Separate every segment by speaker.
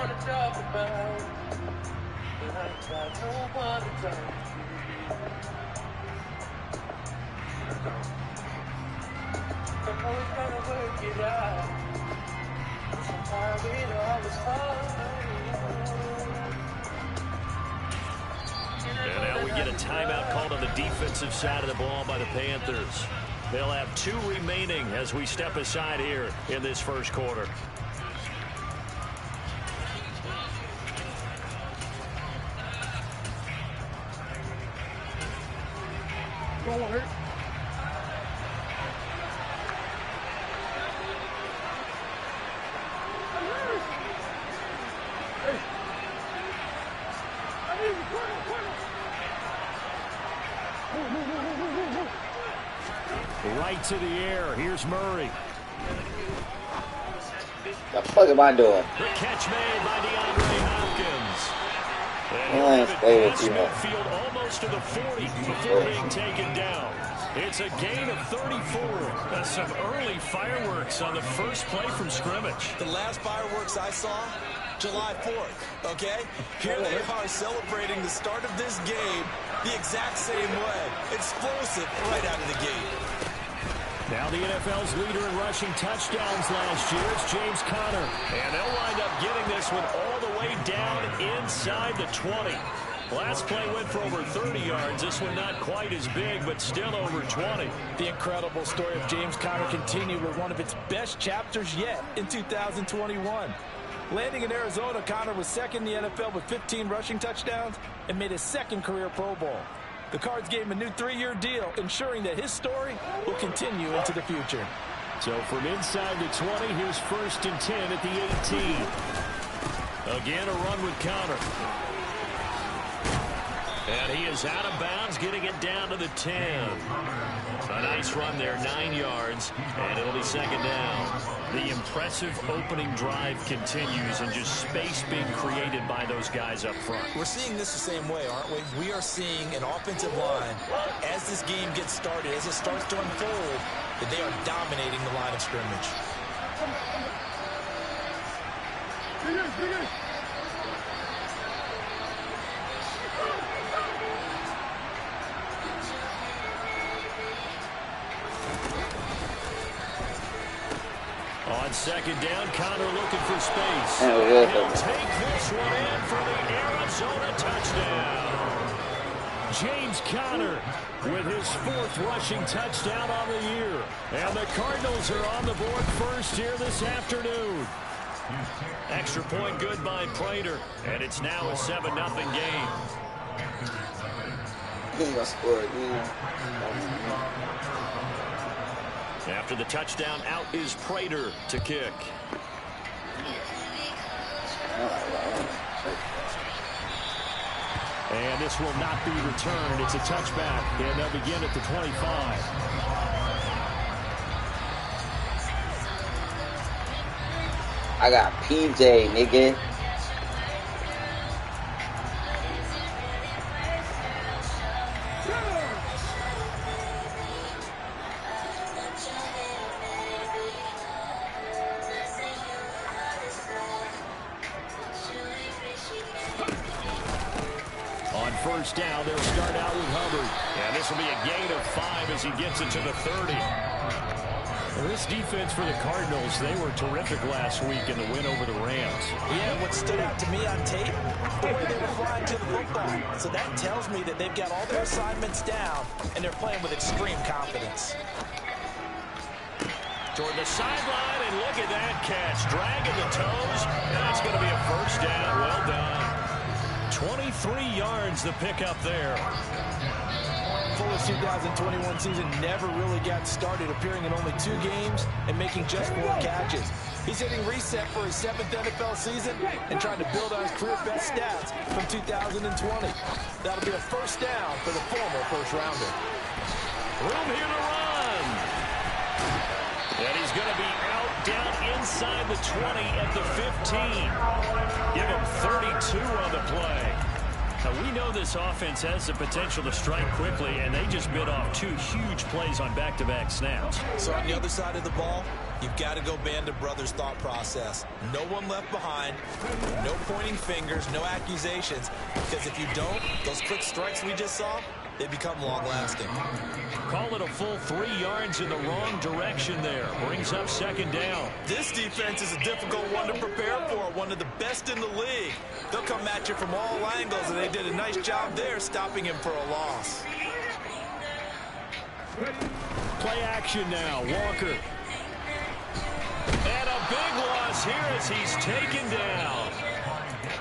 Speaker 1: And now we get a timeout called on the defensive side of the ball by the Panthers. They'll have 2 remaining as we step aside here in this first quarter.
Speaker 2: Don't hurt.
Speaker 1: Right to the air. Here's Murray.
Speaker 3: The fuck am I doing?
Speaker 1: The catch made by DeAndre Hopkins.
Speaker 3: Let's play with you.
Speaker 1: Midfield almost to the 40 before being taken down. It's a gain of 34. Some early fireworks on the first play from scrimmage.
Speaker 4: The last fireworks I saw, July 4th, okay? Here they are celebrating the start of this game the exact same way. Explosive right out of the gate.
Speaker 1: Now the NFL's leader in rushing touchdowns last year is James Conner. And they'll wind up getting this one all the way down inside the 20. Last play went for over 30 yards. This one not quite as big, but still over 20.
Speaker 4: The incredible story of James Conner continued with one of its best chapters yet in 2021. Landing in Arizona, Conner was second in the NFL with 15 rushing touchdowns and made his second career Pro Bowl. The Cards gave him a new 3-year deal, ensuring that his story will continue into the future.
Speaker 1: So from inside the 20, here's 1st and 10 at the 18. Again, a run with Conner. And he is out of bounds, getting it down to the 10. A nice run there, 9 yards, and it'll be 2nd down. The impressive opening drive continues, and just space being created by those guys up front.
Speaker 4: We're seeing this the same way, aren't we? We are seeing an offensive line, as this game gets started, as it starts to unfold, that they are dominating the line of scrimmage.
Speaker 1: On 2nd down, Conner looking for space.
Speaker 3: He'll
Speaker 1: take this one in for the Arizona touchdown. James Conner with his 4th rushing touchdown on the year. And the Cardinals are on the board first here this afternoon. Extra point good by Prater. And it's now a 7-0 game.
Speaker 3: He's gonna score again.
Speaker 1: After the touchdown, out is Prater to kick. And this will not be returned. It's a touchback, and they'll begin at the 25.
Speaker 3: I got PJ, nigga.
Speaker 1: First down, they'll start out with Hubbard. And this will be a gain of 5 as he gets it to the 30. Well, this defense for the Cardinals, they were terrific last week in the win over the Rams.
Speaker 4: Yeah, what stood out to me on tape, the way they were flying to the football. So that tells me that they've got all their assignments down, and they're playing with extreme confidence.
Speaker 1: Toward the sideline, and look at that catch. Dragging the toes. That's going to be a first down. Well done. 23 yards the pickup there.
Speaker 4: Fuller's 2021 season never really got started, appearing in only 2 games and making just 4 catches. He's hitting reset for his 7th NFL season and trying to build on his career best stats from 2020. That'll be a first down for the former first-rounder.
Speaker 1: Room here to run. And he's going to be out down inside the 20 at the 15. Give him 32 on the play. We know this offense has the potential to strike quickly, and they just bit off 2 huge plays on back-to-back snaps.
Speaker 4: So on the other side of the ball, you've got to go Band of Brothers thought process. No one left behind, no pointing fingers, no accusations, because if you don't, those quick strikes we just saw, they become long-lasting.
Speaker 1: Call it a full 3 yards in the wrong direction there. Brings up 2nd down.
Speaker 4: This defense is a difficult one to prepare for, one of the best in the league. They'll come at you from all angles, and they did a nice job there stopping him for a loss.
Speaker 1: Play action now, Walker. And a big loss here as he's taken down.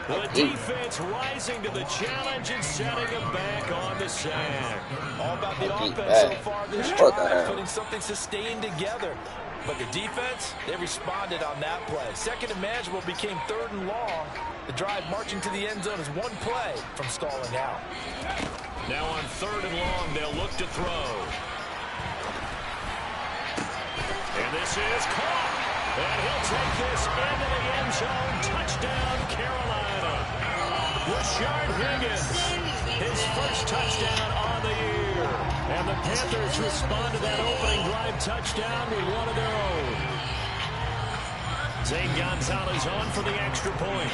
Speaker 1: The defense rising to the challenge and setting him back on the sack.
Speaker 4: All about the offense so far this drive, putting something sustained together. But the defense, they responded on that play. 2nd and manageable became 3rd and long. The drive marching to the end zone is 1 play from stalling out.
Speaker 1: Now on 3rd and long, they'll look to throw. And this is caught. And he'll take this into the end zone. Touchdown, Carolina. Rashard Higgins, his first touchdown on the year. And the Panthers respond to that opening drive touchdown with one of their own. Zane Gonzalez on for the extra point.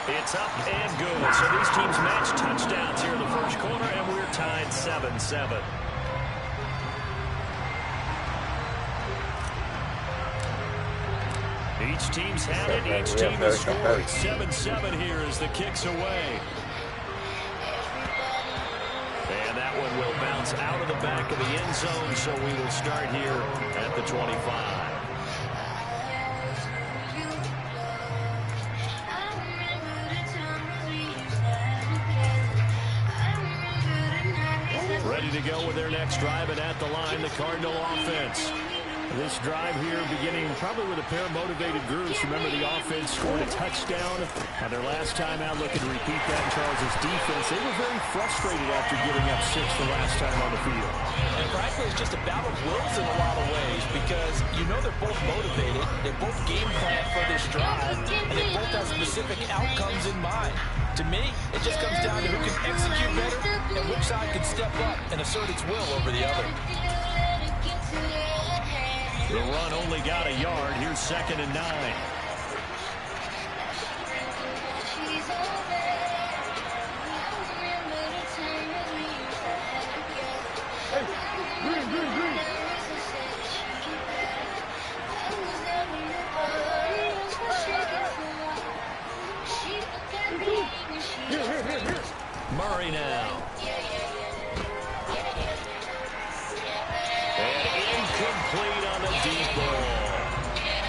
Speaker 1: It's up and good. So these teams match touchdowns here in the first quarter, and we're tied 7-7. Each team's had it. Each team has scored. 7-7 here as the kick's away. And that one will bounce out of the back of the end zone, so we will start here at the 25. Ready to go with their next drive, and at the line, the Cardinal offense. This drive here beginning probably with a pair of motivated groups. Remember, the offense scored a touchdown on their last time out. Looking to repeat that in Charles' defense. They were very frustrated after giving up 6 the last time on the field.
Speaker 4: And frankly, it's just a battle of wills in a lot of ways because you know they're both motivated. They both game plan for this drive, and they both have specific outcomes in mind. To me, it just comes down to who can execute better and which side can step up and assert its will over the other.
Speaker 1: The run only got a yard. Here's 2nd and 9. Murray now. Incomplete on the deep ball.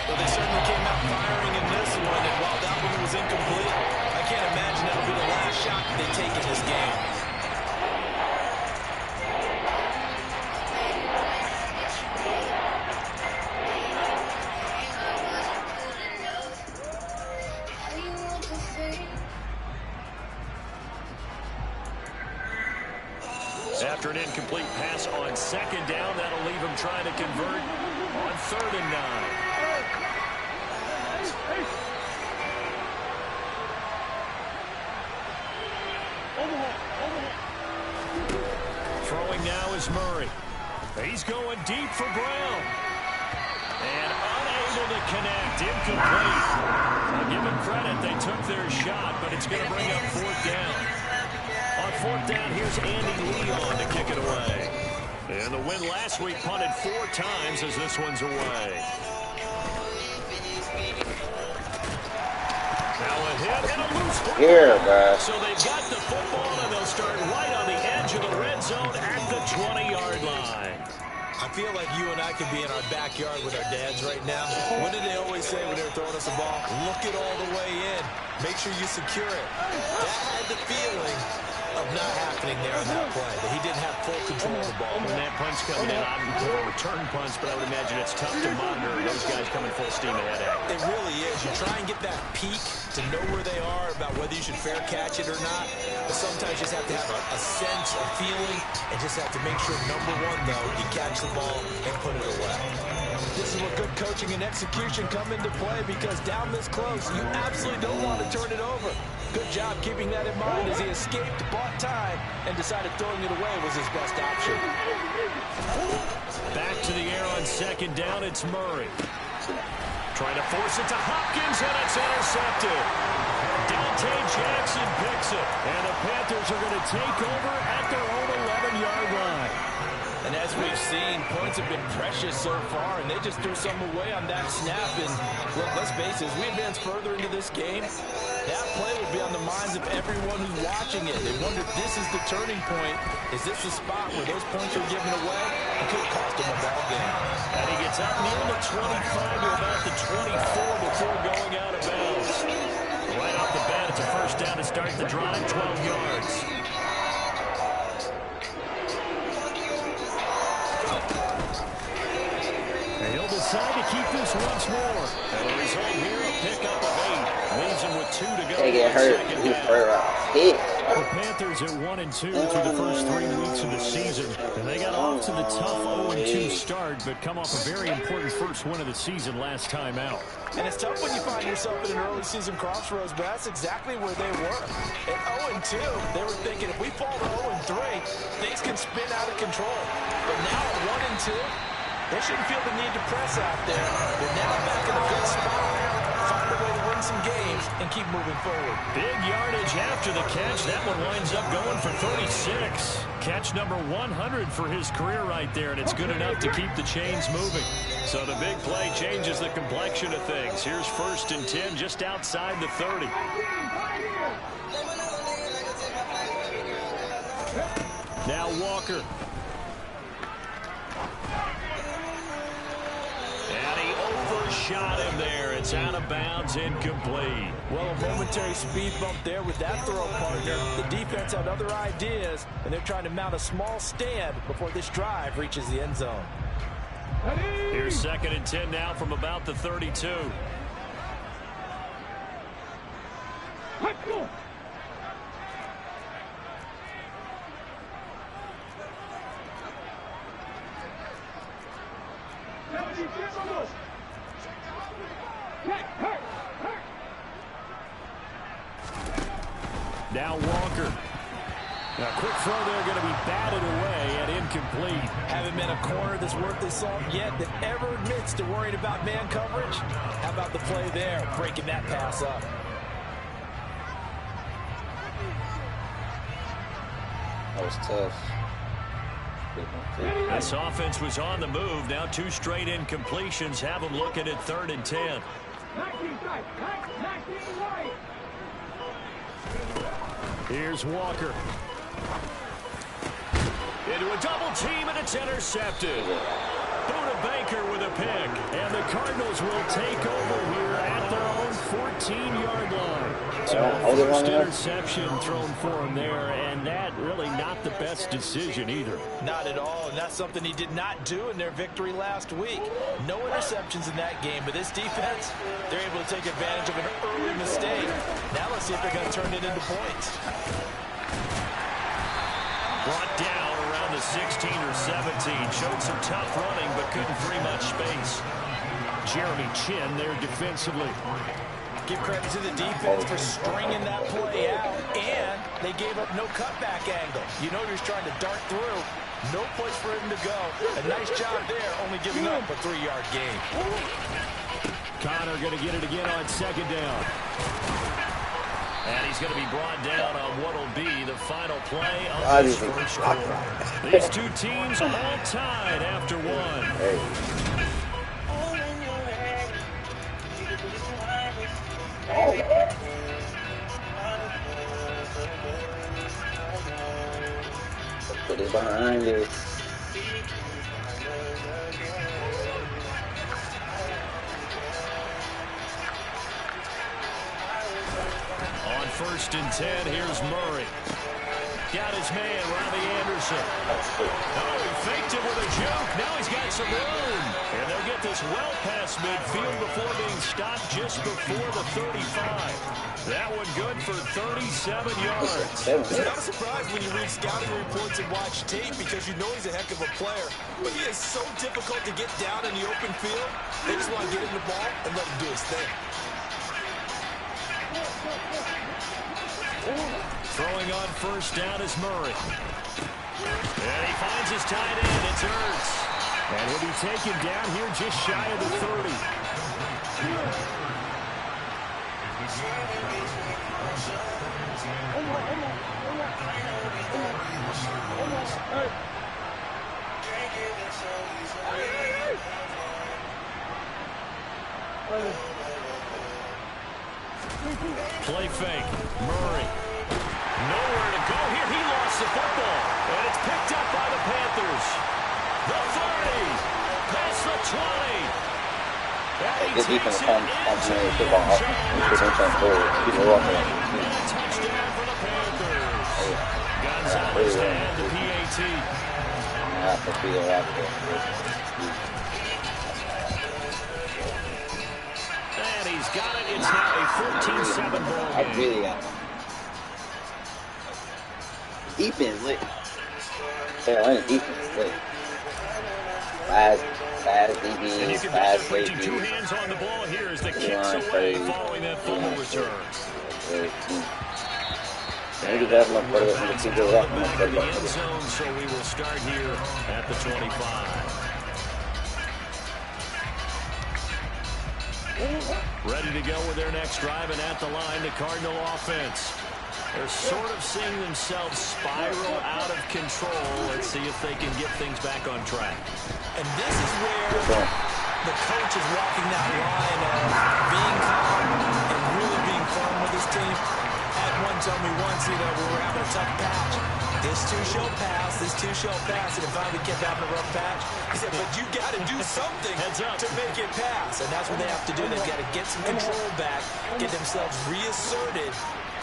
Speaker 4: Well, they certainly came out firing in this one, and while that one was incomplete, I can't imagine that'll be the last shot that they take in this game.
Speaker 1: After an incomplete pass on 2nd down, that'll leave him trying to convert on 3rd and 9. Throwing now is Murray. He's going deep for Brown. And unable to connect. Incomplete. I'll give him credit. They took their shot, but it's going to bring up 4th down. On 4th down, here's Andy Leon to kick it away. And the win last week punted 4 times as this one's away. Now a hit and a loose ball.
Speaker 3: Here, guys.
Speaker 1: So they've got the football, and they'll start right on the edge of the red zone at the 20-yard line.
Speaker 4: I feel like you and I could be in our backyard with our dads right now. What did they always say when they were throwing us a ball? Look it all the way in. Make sure you secure it. That had the feeling of not happening there on that play, that he didn't have full control of the ball.
Speaker 1: When that punch coming in, I'm a return punch, but I would imagine it's tough to monitor those guys coming full steam ahead at it.
Speaker 4: It really is. You try and get that peek to know where they are, about whether you should fair catch it or not. But sometimes you just have to have a sense, a feeling, and just have to make sure, number one, though, you catch the ball and put it away. This is where good coaching and execution come into play, because down this close, you absolutely don't want to turn it over. Good job keeping that in mind as he escaped, bought time, and decided throwing it away was his best option.
Speaker 1: Back to the air on second down, it's Murray. Trying to force it to Hopkins, and it's intercepted. Dante Jackson picks it, and the Panthers are going to take over at their own 11-yard line.
Speaker 4: And as we've seen, points have been precious so far, and they just threw some away on that snap. And look, let's face it, as we advance further into this game, that play will be on the minds of everyone who's watching it. They wonder if this is the turning point. Is this the spot where those points are given away? It could cost them a ball game.
Speaker 1: And he gets up near the 25 to about the 24 before going out of bounds. Right off the bat, it's a first down to start the drive, 12 yards. He'll decide to keep this once more. And the result here, a pickup of 8. Leaves him with 2 to go.
Speaker 3: They get hurt. He's hurt.
Speaker 1: The Panthers at 1-2 through the first 3 weeks of the season. And they got off to the tough 0-2 start, but come off a very important first win of the season last time out.
Speaker 4: And it's tough when you find yourself in an early season crossroads, but that's exactly where they were. At 0-2, they were thinking if we fall to 0-3, things can spin out of control. But now at 1-2, they shouldn't feel the need to press out there. They're now back in a good spot. Find a way to win some games and keep moving forward.
Speaker 1: Big yardage after the catch. That one winds up going for 36. Catch number 100 for his career right there, and it's good enough to keep the chains moving. So the big play changes the complexion of things. Here's 1st and 10 just outside the 30. Now Walker. And he overshot him there. It's out of bounds, incomplete.
Speaker 4: Well, a momentary speed bump there with that throw, partner. The defense had other ideas, and they're trying to mount a small stand before this drive reaches the end zone.
Speaker 1: Here's 2nd and 10 now from about the 32.
Speaker 2: Let's go.
Speaker 1: Now Walker. A quick throw there, going to be batted away and incomplete.
Speaker 4: Haven't been a corner that's worth the salt yet that ever admits to worrying about man coverage. How about the play there, breaking that pass up?
Speaker 3: That was tough.
Speaker 1: This offense was on the move. Now 2 straight incompletions have them looking at 3rd and 10. Here's Walker. Into a double team, and it's intercepted. Buda Baker with a pick. And the Cardinals will take over here at their own 14-yard line. So first interception thrown for him there, and that really not the best decision either.
Speaker 4: Not at all, and that's something he did not do in their victory last week. No interceptions in that game, but this defense, they're able to take advantage of an early mistake. Now let's see if they're going to turn it into points.
Speaker 1: Brought down around the 16 or 17. Showed some tough running, but couldn't free much space. Jeremy Chin there defensively.
Speaker 4: Give credit to the defense for stringing that play out, and they gave up no cutback angle. You know you're trying to dart through. No place for him to go. A nice job there, only giving up a 3-yard gain.
Speaker 1: Connor going to get it again on 2nd down. And he's going to be brought down on what will be the final play of this first quarter. These 2 teams all tied after 1.
Speaker 3: Put it behind it.
Speaker 1: On 1st and 10, here's Murray. Got his man, Robbie Anderson. Oh, he faked it with a joke. Now he's got some room. And they'll get this well past midfield before being stopped just before the 35. That one good for 37 yards.
Speaker 4: It's not a surprise when you read scouting reports and watch tape because you know he's a heck of a player. But he is so difficult to get down in the open field. They just want to get him the ball and let him do his thing.
Speaker 1: Throwing on first down is Murray. And he finds his tight end. It's Ertz. And he'll be taken down here just shy of the 30. Play fake. Murray. Nowhere to go here. He lost the football. And it's picked up by the Panthers. The 30. Past the 20. And he takes it into the touchdown for the Panthers. Gonzalez had the PAT. And he's got it. It's now a 14-7 ball game.
Speaker 3: I really got it. Defense lit. Carolina defense lit. Fast DBs,
Speaker 1: and you can bet they're putting two hands on the ball here as the kicks away following that fumble return. And the end zone, so we will start here at the 25. Ready to go with their next drive, and at the line, the Cardinal offense. They're sort of seeing themselves spiral out of control. Let's see if they can get things back on track.
Speaker 4: And this is where the coach is walking that line of being calm and really being firm with his team. Had one tell me once, we were having a tough patch. This two shall pass, and if finally kept having a rough patch, he said, but you got to do something to make it pass. And that's what they have to do. They've got to get some control back, get themselves reasserted,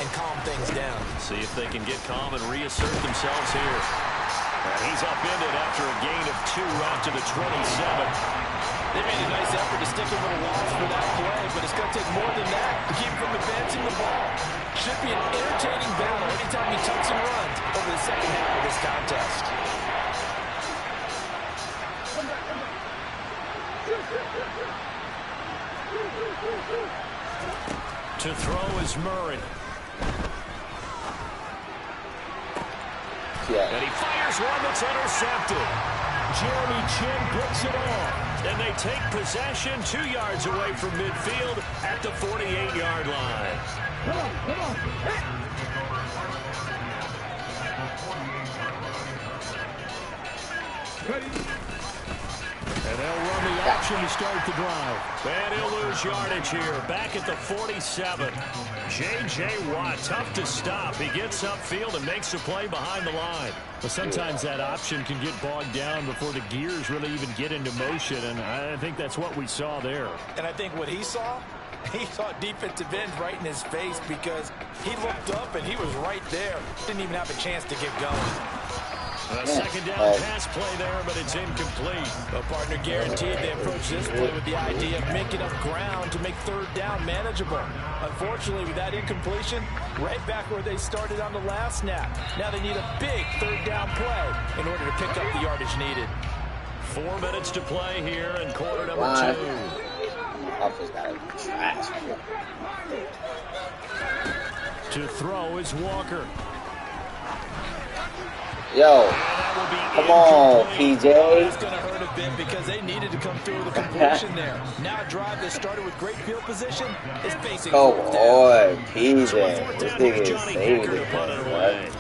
Speaker 4: and calm things down.
Speaker 1: See if they can get calm and reassert themselves here. And he's upended after a gain of 2 out to the 27.
Speaker 4: They made a nice effort to stick him with a loss for that play, but it's going to take more than that to keep him from advancing the ball. Should be an entertaining battle anytime he tucks and runs over the second half of this contest.
Speaker 1: To throw is Murray. And he fires one that's intercepted. Jeremy Chin breaks it off. And they take possession 2 yards away from midfield at the 48-yard line.
Speaker 2: Come on. Ready?
Speaker 1: And they'll run the option to start the drive. And he'll lose yardage here. Back at the 47. J.J. Watt, tough to stop. He gets upfield and makes the play behind the line. But sometimes that option can get bogged down before the gears really even get into motion. And I think that's what we saw there.
Speaker 4: And I think what he saw defensive end right in his face because he looked up and he was right there. Didn't even have a chance to get going.
Speaker 1: A second down pass play there, but it's incomplete.
Speaker 4: The partner guaranteed they approach this play with the idea of making up ground to make third down manageable. Unfortunately, with that incompletion, right back where they started on the last snap. Now they need a big third down play in order to pick up the yardage needed.
Speaker 1: 4 minutes to play here in quarter number 2. To throw is Walker.
Speaker 3: Yo, come on, PJ.
Speaker 4: It's going to hurt a bit because they needed to come through with a completion there. Now a drive that started with great field position is facing.
Speaker 3: Oh boy, PJ. This nigga is saving it, man.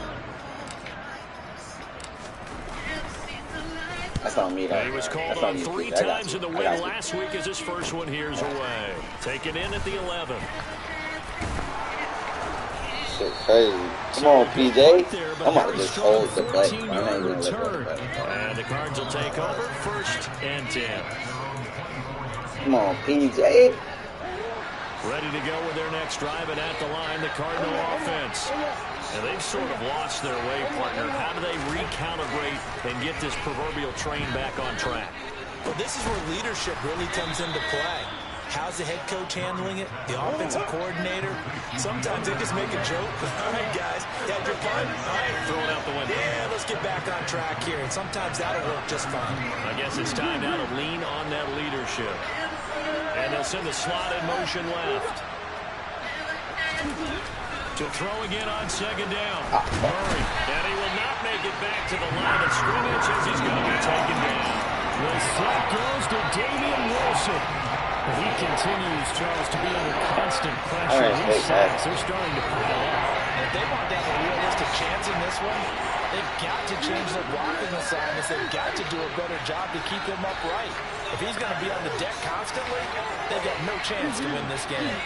Speaker 3: That's on me, though.
Speaker 1: He was called on 3 times in the win last week as his first one here's away. Taken in at the 11.
Speaker 3: Shit crazy. Come on, PJ. I'm about to just hold the play.
Speaker 1: And the Cards will take over 1st and 10.
Speaker 3: Come on, PJ.
Speaker 1: Ready to go with their next drive, and at the line, the Cardinal offense. And they've sort of lost their way, partner. How do they recalibrate and get this proverbial train back on track?
Speaker 4: Well, this is where leadership really comes into play. How's the head coach handling it? The offensive coordinator? Sometimes they just make a joke. All right, guys, you had your fun? All right,
Speaker 1: throw it out the window.
Speaker 4: Yeah, let's get back on track here. And sometimes that'll work just fine.
Speaker 1: I guess it's time now to lean on that leadership. And they'll send the slot in motion left. To throw again on second down. Murray. And he will not make it back to the line of scrimmage as he's going to be taken down.
Speaker 2: The sack goes to Damian Wilson. He continues, Charles, to be under constant pressure. These sacks are starting to pile up.
Speaker 4: If they want to have a realistic chance in this one, they've got to change their blocking assignments. They've got to do a better job to keep him upright. If he's going to be on the deck constantly, they've got no chance to win this game.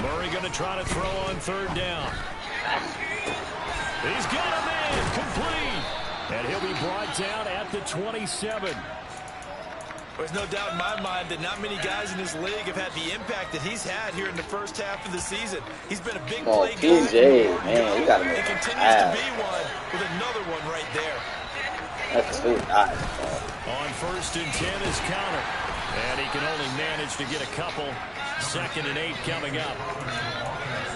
Speaker 1: Murray going to try to throw on third down. He's got a man complete. And he'll be brought down at the 27.
Speaker 4: There's no doubt in my mind that not many guys in this league have had the impact that he's had here in the first half of the season. He's been a big play guy.
Speaker 3: PJ, man, you got to make
Speaker 4: it continues to be one with another one right there.
Speaker 3: That's too nice.
Speaker 1: On first and 10 is Connor. And he can only manage to get a couple. 2nd and 8 coming up.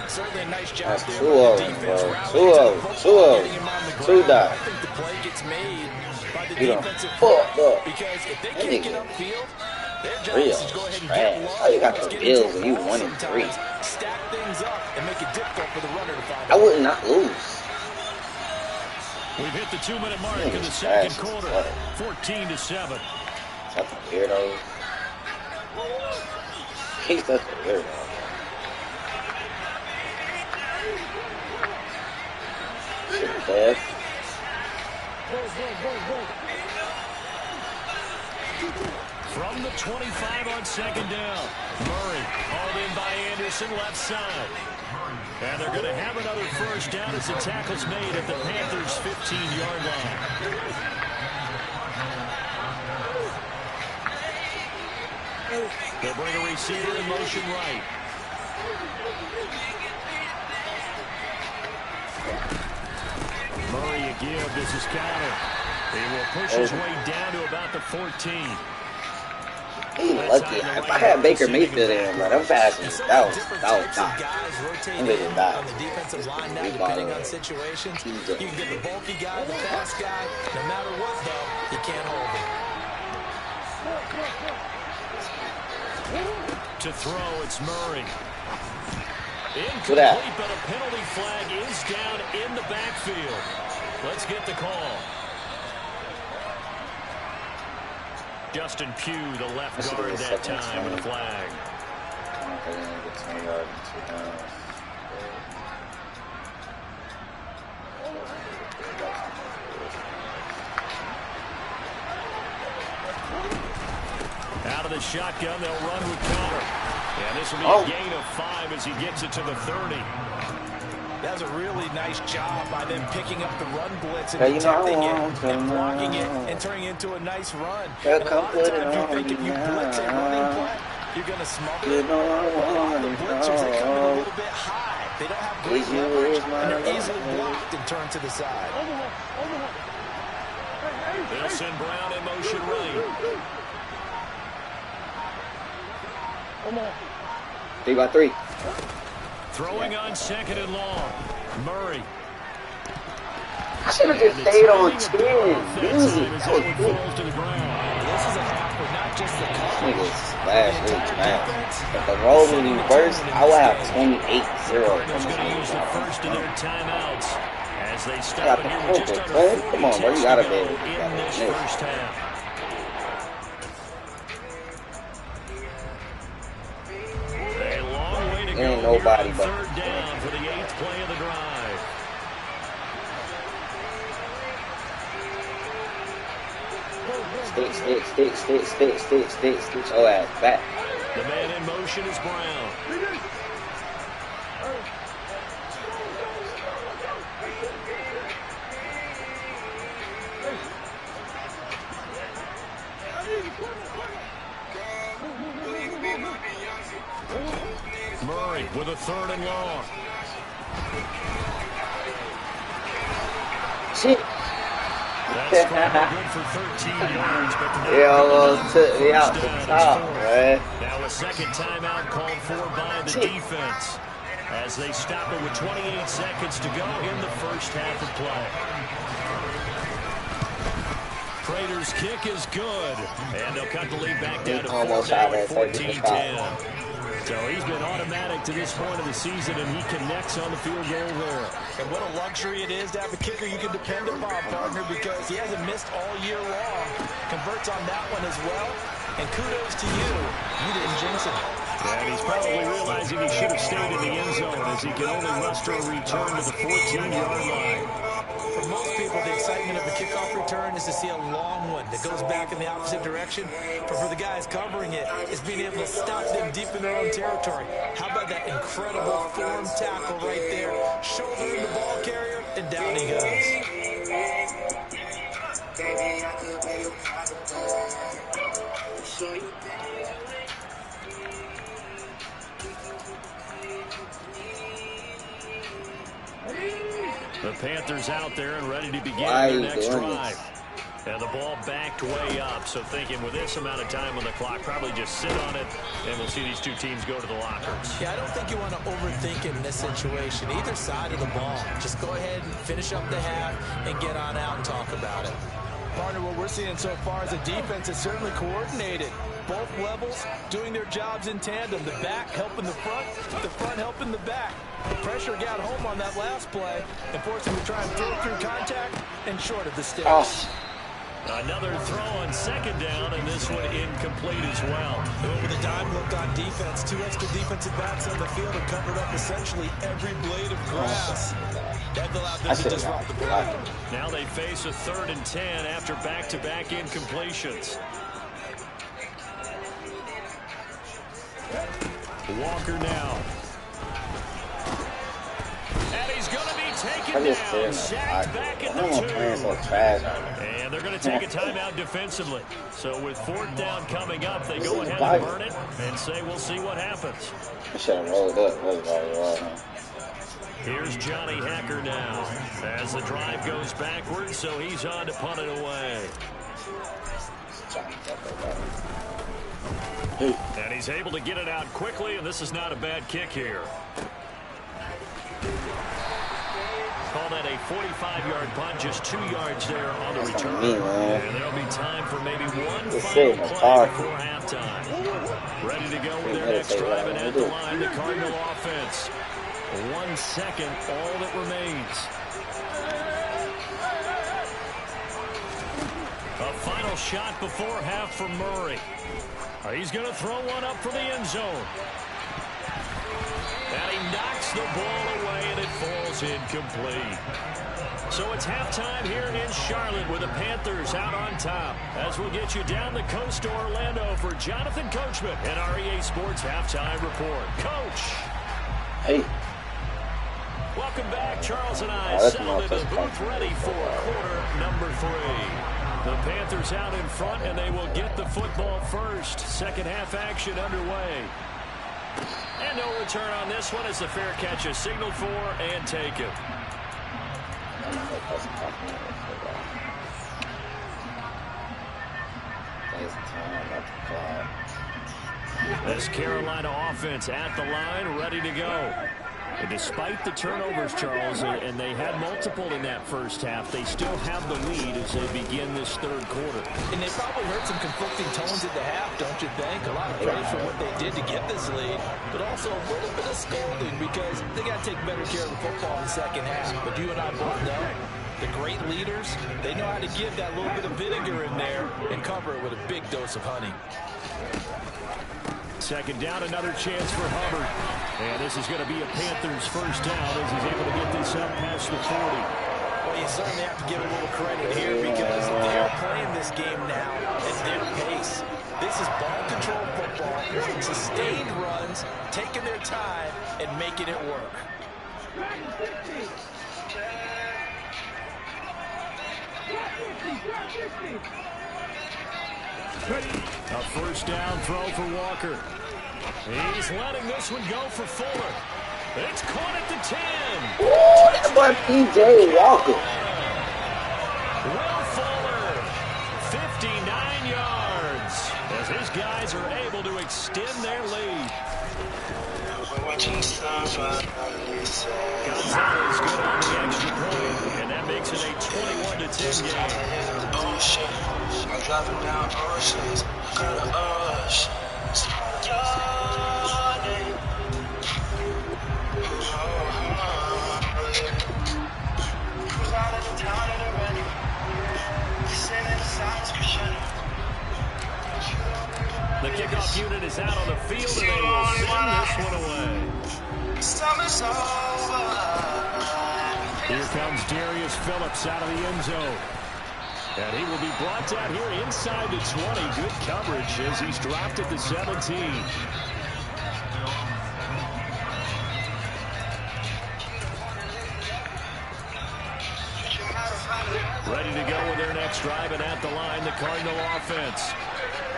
Speaker 4: Certainly a nice job
Speaker 3: that's
Speaker 4: there.
Speaker 3: 2 of them, bro. 2 down.
Speaker 4: I think the play gets made by the
Speaker 3: You
Speaker 4: defensive
Speaker 3: fucked up.
Speaker 4: because if they can't get upfield, their job
Speaker 3: Real
Speaker 4: is to go ahead and
Speaker 3: trash.
Speaker 4: get low.
Speaker 3: How you got the
Speaker 4: Get
Speaker 3: Bills
Speaker 4: into
Speaker 3: and you
Speaker 4: a
Speaker 3: 1 and 3?
Speaker 4: stack things up and make it difficult for the runner to find
Speaker 3: I would not lose.
Speaker 1: We've hit the 2-minute mark in the second quarter. 14-7.
Speaker 3: Such a weirdo. He's such a weirdo. Death.
Speaker 1: From the 25 on second down. Murray hauled in by Anderson left side. And they're going to have another first down as the tackle's made at the Panthers' 15-yard line. They'll bring a receiver in motion right. Murray a give. This is Connor. He will push his way down to about the 14.
Speaker 3: He's lucky. If I had Baker Mayfield in, bro, them passes, that was top. Them bitches died.
Speaker 4: On the defensive line now, depending on situations. You can get the bulky guy, the fast guy. No matter what, though, you can't hold him.
Speaker 1: To throw, it's Murray.
Speaker 3: To that.
Speaker 1: Incomplete, but a penalty flag is down in the backfield. Let's get the call. Justin Pugh, the left guard that time with a flag. Out of the shotgun, they'll run with Connor. And this will be a gain of 5 as he gets it to the 30.
Speaker 4: That was a really nice job by them picking up the run blitz and detecting it and blocking it and turning it into a nice run. And a lot of times you think if you blitz a running play, you're going to smother it. A lot of the blitzers, they come in a little bit high. They don't have great leverage, and they're easily blocked and turned to the side.
Speaker 1: They'll send Brown in motion right.
Speaker 3: They got 3.
Speaker 1: Throwing on second and long. Murray.
Speaker 3: I should have just stayed on 10. Easy.
Speaker 1: Falls to the ground.
Speaker 4: This is a half where not just the
Speaker 3: Niggas last week, man. If the roll would be worse, I would have 28-0.
Speaker 1: Cardinals going to use the first of their timeouts as they stop it here with just under 40
Speaker 3: Come on, bro. You gotta be able to
Speaker 1: in this first half. A long way to go.
Speaker 3: Ain't nobody but
Speaker 1: third down for the 8th play of the drive.
Speaker 3: Stick. Oh, ass back.
Speaker 1: The man in motion is Brown. Murray with a 3rd and long.
Speaker 3: Shit.
Speaker 1: That's good for 13 yards, but
Speaker 3: he almost took me out the top, man.
Speaker 1: Now a second timeout called for by the defense as they stop it with 28 seconds to go in the first half of play. Prater's kick is good, and they'll cut the lead back down to 14-10. So he's been automatic to this point of the season, and he connects on the field goal there.
Speaker 4: And what a luxury it is to have a kicker you can depend upon, partner, because he hasn't missed all year long. Converts on that one as well, and kudos to you. You didn't jinx it.
Speaker 1: And he's probably realizing he should have stayed in the end zone as he can only muster a return to the 14-yard line.
Speaker 4: For most people, the excitement of a kickoff return is to see a long one that goes back in the opposite direction. But for the guys covering it, it's being able to stop them deep in their own territory. How about that incredible form tackle right there? Shouldering the ball carrier, and down he goes.
Speaker 1: The Panthers out there and ready to begin their next drive. And the ball backed way up, so thinking with this amount of time on the clock, probably just sit on it, and we'll see these two teams go to the lockers.
Speaker 4: Yeah, I don't think you want to overthink it in this situation. Either side of the ball. Just go ahead and finish up the half and get on out and talk about it. Partner, what we're seeing so far is a defense that's certainly coordinated. Both levels doing their jobs in tandem. The back helping the front helping the back. The pressure got home on that last play and forced him to try and throw through contact and short of the sticks.
Speaker 3: Oh.
Speaker 1: Another throw on 2nd down, and this one incomplete as well.
Speaker 4: With a dime look on defense, 2 extra defensive backs on the field have covered up essentially every blade of grass. That allowed them to disrupt the play.
Speaker 1: Now they face a 3rd and 10 after back-to-back incompletions. Walker now. And he's going to be taken down. Sacked back at the 2. And they're going to take a timeout defensively. So with 4th down coming up, they go ahead and burn it and say we'll see what happens.
Speaker 3: I should have rolled up.
Speaker 1: Here's Johnny Hacker now as the drive goes backwards, so he's on to punt it away. And he's able to get it out quickly, and this is not a bad kick here. Call that a 45-yard punt, just 2 yards there on the return. And there'll be time for maybe one final play before halftime. Ready to go with their next drive, and at the line, the Cardinal offense. 1 second, all that remains. A final shot before half for Murray. He's going to throw one up for the end zone. And he knocks the ball away, and it falls incomplete. So it's halftime here in Charlotte with the Panthers out on top. As we'll get you down the coast to Orlando for Jonathan Coachman and our EA Sports Halftime Report. Coach.
Speaker 3: Hey.
Speaker 1: Welcome back. Charles and I settled in the booth ready for quarter number 3. The Panthers out in front, and they will get the football first. Second half action underway. And no return on this one as the fair catch is signaled for and taken. This Carolina offense at the line, ready to go. And despite the turnovers, Charles, and they had multiple in that first half, they still have the lead as they begin this 3rd quarter.
Speaker 4: And they probably heard some conflicting tones at the half, don't you think? A lot of praise for what they did to get this lead, but also a little bit of scolding because they got to take better care of the football in the second half. But you and I both know the great leaders, they know how to give that little bit of vinegar in there and cover it with a big dose of honey.
Speaker 1: Second down, another chance for Hubbard. And this is going to be a Panthers first down as he's able to get this up past the 40.
Speaker 4: Well, you certainly have to give a little credit here because they're playing this game now at their pace. This is ball control football, sustained runs, taking their time, and making it work.
Speaker 1: A first down throw for Walker. He's letting this one go for Fuller. It's caught at the 10.
Speaker 3: Ooh, that boy P.J. Walker.
Speaker 1: Will Fuller, 59 yards, as his guys are able to extend their lead. Gonzalez good on the extra point, and that makes it a 21-10 game.
Speaker 5: Oh shit, I'm driving down oceans, kind of oceans. Your name. Cruise out of the town and already. Sending the signs for sure.
Speaker 1: The kickoff unit is out on the field, and they will send this one away.
Speaker 5: Summer's over.
Speaker 1: Here comes Darius Phillips out of the end zone. And he will be brought down here inside the 20. Good coverage as he's dropped at the 17. Ready to go with their next drive, and at the line, the Cardinal offense.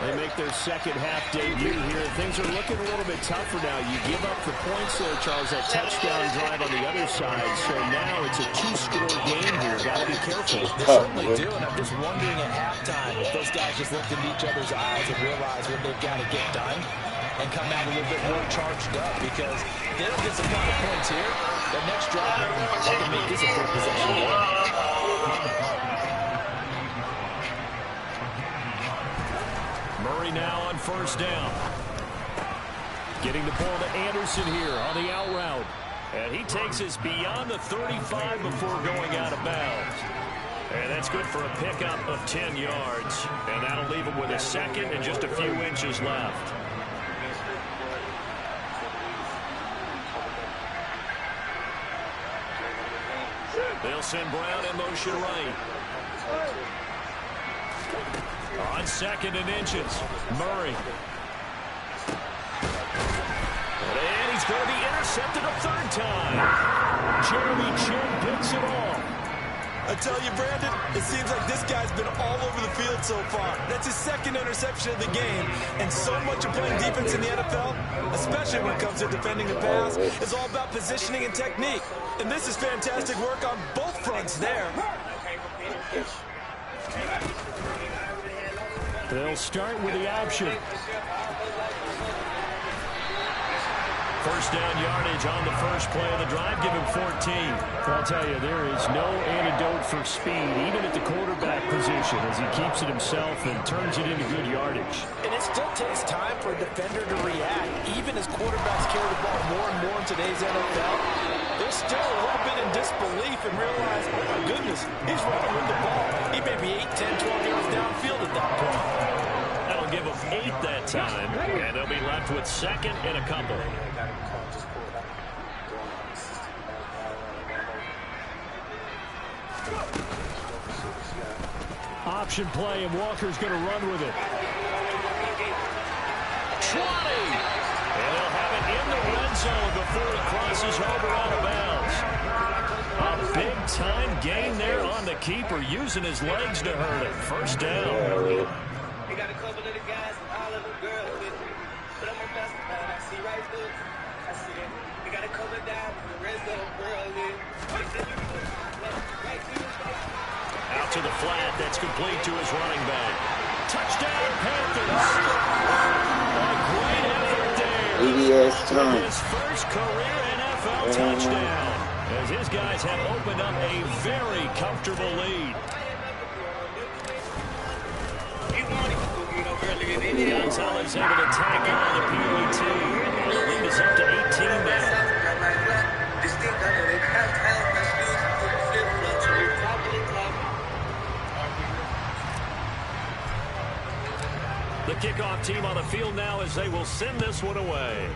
Speaker 1: They make their second half debut here. Things are looking a little bit tougher now. You give up the points there, Charles, that touchdown drive on the other side. So now it's a two-score game here. Got to be careful.
Speaker 4: They certainly do, and I'm just wondering at halftime if those guys just looked into each other's eyes and realize what they've got to get done and come out a little bit more charged up, because if they don't get some kind of points here, the next drive, they can make this a full possession game.
Speaker 1: Murray now on first down. Getting the ball to Anderson here on the out route. And he takes us beyond the 35 before going out of bounds. And that's good for a pickup of 10 yards. And that'll leave him with a second and just a few inches left. They'll send Brown in motion right. On second and inches, Murray. And he's going to be intercepted a third time. Jeremy Chin picks it off.
Speaker 4: I tell you, Brandon, it seems like this guy's been all over the field so far. That's his second interception of the game. And so much of playing defense in the NFL, especially when it comes to defending the pass, is all about positioning and technique. And this is fantastic work on both fronts there.
Speaker 1: They'll start with the option. First down yardage on the first play of the drive. Give him 14. I'll tell you, there is no antidote for speed, even at the quarterback position, as he keeps it himself and turns it into good yardage.
Speaker 4: And it still takes time for a defender to react, even as quarterbacks carry the ball more and more in today's NFL. They're still a little bit in disbelief and realize, oh my goodness, he's running with the ball. He may be 8, 10, 12 yards downfield at that point.
Speaker 1: That'll give them 8 that time, and they'll be left with second and a couple. Option play, and Walker's going to run with it. 20! And they'll have it in the red zone before it crosses over out of bounds. A big-time gain there on the keeper, using his legs to hurt him. First down.
Speaker 5: We got a couple of the guys and all of the girls with me. But I'm a mastermind. I see right through. I see it. We got a couple of guys and the rest of the girls with.
Speaker 1: Out to the flat. That's complete to his running back. Touchdown, Panthers. A great effort there. His first career NFL touchdown, as his guys have opened up a very comfortable lead. Gonzalez able to tackle on the PAT. The lead is up to 18 now. The kickoff team on the field now as they will send this one away.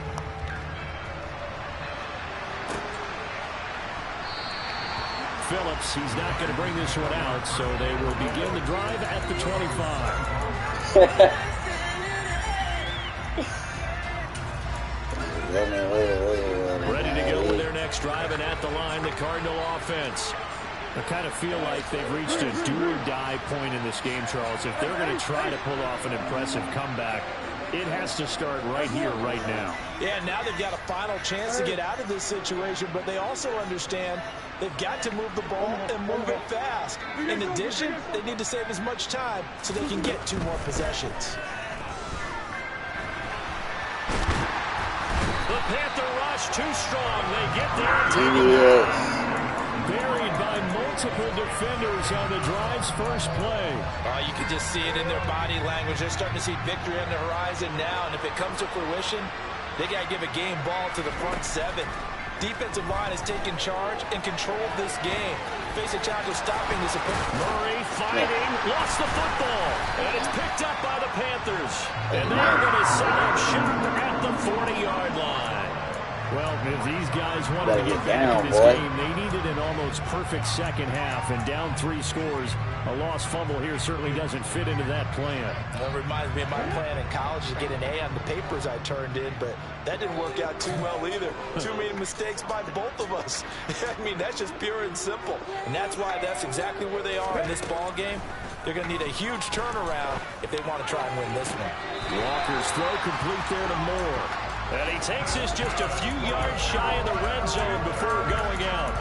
Speaker 1: Phillips, he's not going to bring this one out, so they will begin the drive at the 25. Ready to go with their next drive, and at the line, the Cardinal offense. I kind of feel like they've reached a do-or-die point in this game, Charles. If they're going to try to pull off an impressive comeback, It has to start right here, right now.
Speaker 4: Yeah, now they've got a final chance to get out of this situation, but they also understand they've got to move the ball and move it fast. In addition, they need to save as much time so they can get 2 more possessions.
Speaker 1: The Panther rush too strong. They get there. Buried by multiple defenders on the drive's first play.
Speaker 4: You can just see it in their body language. They're starting to see victory on the horizon now, and if it comes to fruition, they got to give a game ball to the front 7. Defensive line has taken charge and controlled this game. Face a challenge of stopping this opponent.
Speaker 1: Murray fighting, lost the football, and it's picked up by the Panthers. And they're going to set up shop at the 40-yard line. Well, if these guys wanted to get back in this game, they needed an almost perfect second half, and down 3 scores. A lost fumble here certainly doesn't fit into that plan.
Speaker 4: That reminds me of my plan in college to get an A on the papers I turned in, but that didn't work out too well either. Too many mistakes by both of us. I mean, that's just pure and simple. And that's why that's exactly where they are in this ball game. They're going to need a huge turnaround if they want to try and win this one.
Speaker 1: Walker's throw complete there to Moore. And he takes this just a few yards shy of the red zone before going out.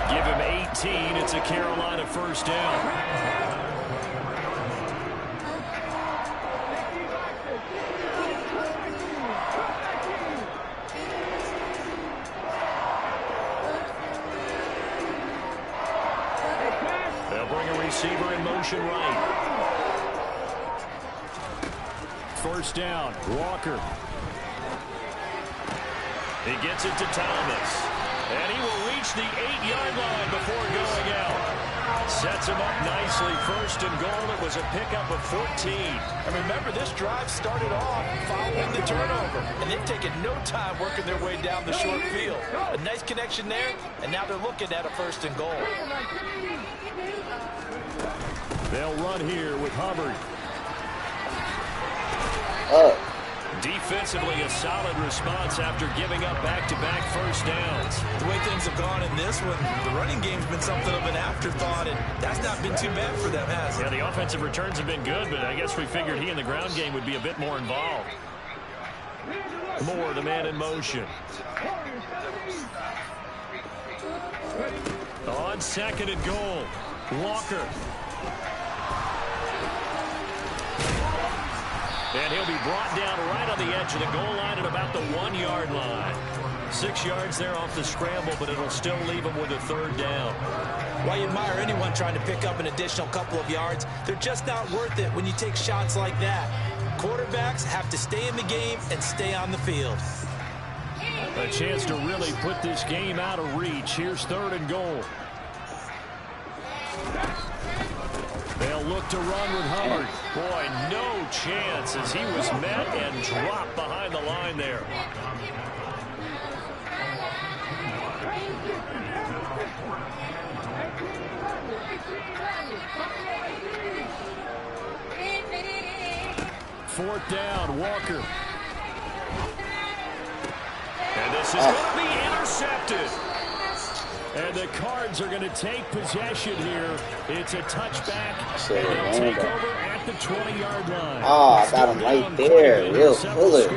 Speaker 1: Give him 18. It's a Carolina first down. They'll bring a receiver in motion right. First down, Walker. He gets it to Thomas. And he will reach the 8-yard line before going out. Sets him up nicely. First and goal. It was a pickup of 14.
Speaker 4: And remember, this drive started off following the turnover. And they've taken no time working their way down the short field. A nice connection there. And now they're looking at a first and goal.
Speaker 1: They'll run here with Hubbard. Defensively, a solid response after giving up back-to-back first downs.
Speaker 4: The way things have gone in this one, the running game's been something of an afterthought, and that's not been too bad for them, has it?
Speaker 1: Yeah, the offensive returns have been good, but I guess we figured he in the ground game would be a bit more involved. Moore, the man in motion. On second and goal, Walker. And he'll be brought down right on the edge of the goal line at about the 1-yard line. 6 yards there off the scramble, but it'll still leave him with a third down.
Speaker 4: While you admire anyone trying to pick up an additional couple of yards, they're just not worth it when you take shots like that. Quarterbacks have to stay in the game and stay on the field.
Speaker 1: A chance to really put this game out of reach. Here's third and goal. They'll look to run with Hubbard. Boy, no chance as he was met and dropped behind the line there. Fourth down, Walker. And this is going to be intercepted. And the Cards are going to take possession here. It's a touchback. And they'll take over at the 20-yard line.
Speaker 3: Oh, I got him right there. Real fuller.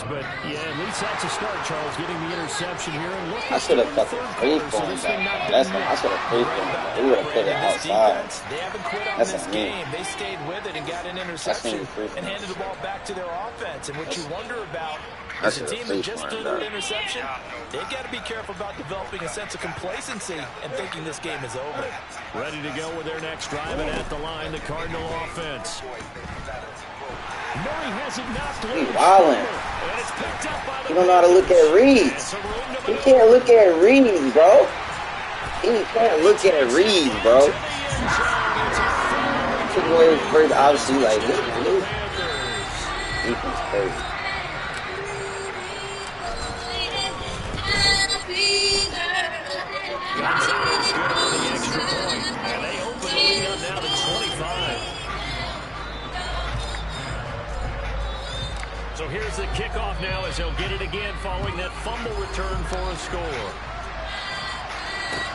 Speaker 1: But yeah, at least that's a start, Charles, getting the interception here. And look,
Speaker 3: I should have fucking prayed for him. That's what I should have prayed for him. They would have put it outside.
Speaker 4: They haven't quit on this game. They stayed with it and got an interception and handed the ball back to their offense. And what you wonder about is a team that just threw an interception, they've got to be careful about developing a sense of complacency and thinking this game is over.
Speaker 1: Ready to go with their next drive, and at the line, the Cardinal offense. Murray has it knocked loose.
Speaker 3: He's wildin'.
Speaker 1: And it's picked up by the
Speaker 3: You don't know how to look at reads. He can't look at reads, bro. He can't look at reads, bro. Took away his first, obviously, like, this defense crazy.
Speaker 1: It's good on the extra point, and they open the lead up now to 25. So here's the kickoff now as they'll get it again following that fumble return for a score.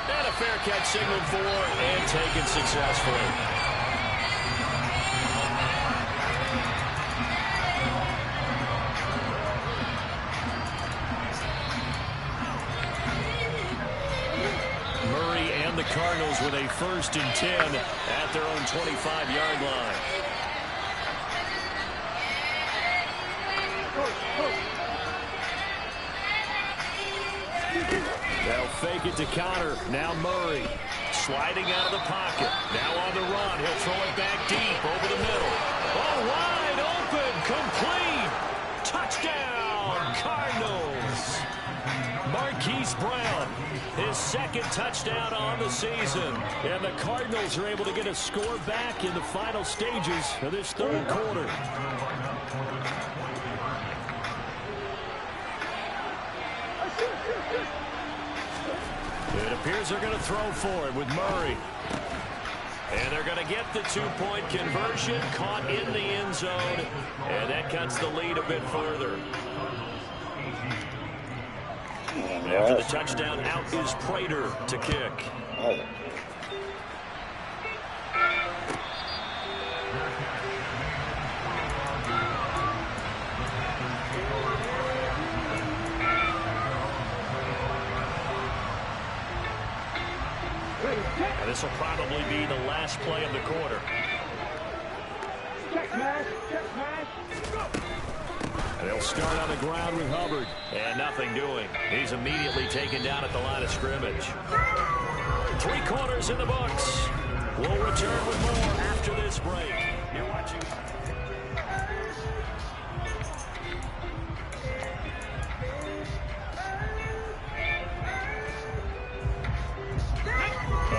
Speaker 1: And a fair catch signaled for and taken successfully. Cardinals with a 1st and 10 at their own 25-yard line. They'll fake it to Connor. Now Murray sliding out of the pocket. Now on the run. He'll throw it back deep over the middle. Oh, wide open. Complete. Touchdown, Cardinals. Marquise Brown, his 2nd touchdown on the season. And the Cardinals are able to get a score back in the final stages of this 3rd quarter. It appears they're going to throw for it with Murray. And they're going to get the 2-point conversion, caught in the end zone. And that cuts the lead a bit further. After the touchdown, out is Prater to kick.
Speaker 3: Oh.
Speaker 1: And this will probably be the last play of the quarter. And they'll start on the ground with Hubbard. And nothing doing. He's immediately taken down at the line of scrimmage. 3 quarters in the books. We'll return with more after this break. You're watching.